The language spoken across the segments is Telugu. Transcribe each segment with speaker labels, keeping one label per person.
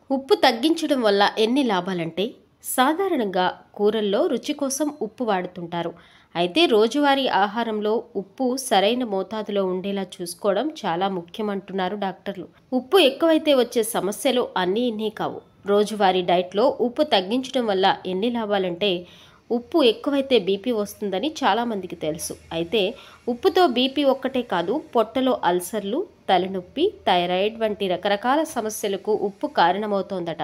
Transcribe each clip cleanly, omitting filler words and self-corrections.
Speaker 1: ఉప్పు తగ్గించడం వల్ల ఎన్ని లాభాలంటే, సాధారణంగా కూరల్లో రుచి కోసం ఉప్పు వాడుతుంటారు. అయితే రోజువారీ ఆహారంలో ఉప్పు సరైన మోతాదులో ఉండేలా చూసుకోవడం చాలా ముఖ్యమంటున్నారు డాక్టర్లు. ఉప్పు ఎక్కువైతే వచ్చే సమస్యలు అన్నీ ఇన్ని కావు. రోజువారీ డైట్లో ఉప్పు తగ్గించడం వల్ల ఎన్ని లాభాలంటే, ఉప్పు ఎక్కువైతే బీపీ వస్తుందని చాలామందికి తెలుసు. అయితే ఉప్పుతో బీపీ ఒక్కటే కాదు, పొట్టలో అల్సర్లు, తలనొప్పి, థైరాయిడ్ వంటి రకరకాల సమస్యలకు ఉప్పు కారణమవుతోందట.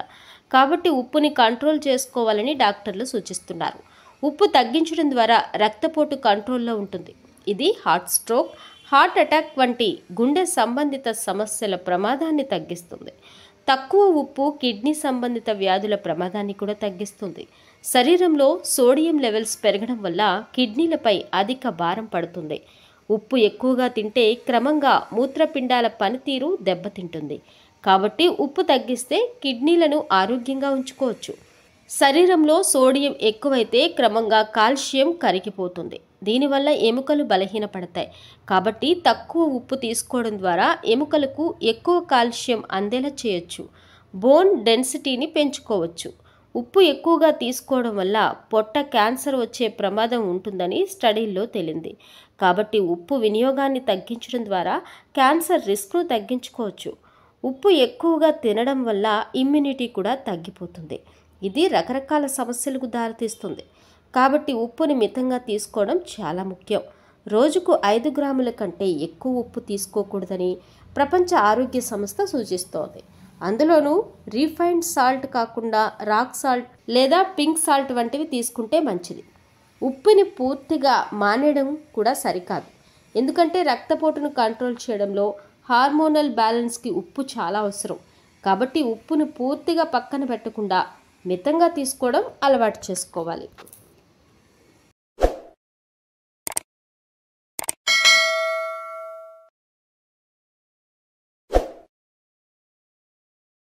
Speaker 1: కాబట్టి ఉప్పుని కంట్రోల్ చేసుకోవాలని డాక్టర్లు సూచిస్తున్నారు. ఉప్పు తగ్గించడం ద్వారా రక్తపోటు కంట్రోల్లో ఉంటుంది. ఇది హార్ట్ స్ట్రోక్, హార్ట్ అటాక్ వంటి గుండె సంబంధిత సమస్యల ప్రమాదాన్ని తగ్గిస్తుంది. తక్కువ ఉప్పు కిడ్నీ సంబంధిత వ్యాధుల ప్రమాదాన్ని కూడా తగ్గిస్తుంది. శరీరంలో సోడియం లెవెల్స్ పెరగడం వల్ల కిడ్నీలపై అధిక భారం పడుతుంది. ఉప్పు ఎక్కువగా తింటే క్రమంగా మూత్రపిండాల పనితీరు దెబ్బతింటుంది. కాబట్టి ఉప్పు తగ్గిస్తే కిడ్నీలను ఆరోగ్యంగా ఉంచుకోవచ్చు. శరీరంలో సోడియం ఎక్కువైతే క్రమంగా కాల్షియం కరిగిపోతుంది. దీనివల్ల ఎముకలు బలహీనపడతాయి. కాబట్టి తక్కువ ఉప్పు తీసుకోవడం ద్వారా ఎముకలకు ఎక్కువ కాల్షియం అందేలా చేయొచ్చు. బోన్ డెన్సిటీని పెంచుకోవచ్చు. ఉప్పు ఎక్కువగా తీసుకోవడం వల్ల పొట్ట క్యాన్సర్ వచ్చే ప్రమాదం ఉంటుందని స్టడీల్లో తేలింది. కాబట్టి ఉప్పు వినియోగాన్ని తగ్గించడం ద్వారా క్యాన్సర్ రిస్క్ను తగ్గించుకోవచ్చు. ఉప్పు ఎక్కువగా తినడం వల్ల ఇమ్యూనిటీ కూడా తగ్గిపోతుంది. ఇది రకరకాల సమస్యలకు దారితీస్తుంది. కాబట్టి ఉప్పుని మితంగా తీసుకోవడం చాలా ముఖ్యం. రోజుకు 5 గ్రాముల కంటే ఎక్కువ ఉప్పు తీసుకోకూడదని ప్రపంచ ఆరోగ్య సంస్థ సూచిస్తోంది. అందులోనూ రీఫైన్డ్ సాల్ట్ కాకుండా రాక్ సాల్ట్ లేదా పింక్ సాల్ట్ వంటివి తీసుకుంటే మంచిది. ఉప్పుని పూర్తిగా మానేయడం కూడా సరికాదు. ఎందుకంటే రక్తపోటును కంట్రోల్ చేయడంలో హార్మోనల్ బ్యాలెన్స్కి ఉప్పు చాలా అవసరం. కాబట్టి ఉప్పును పూర్తిగా పక్కన పెట్టకుండా మితంగా తీసుకోవడం అలవాటు చేసుకోవాలి.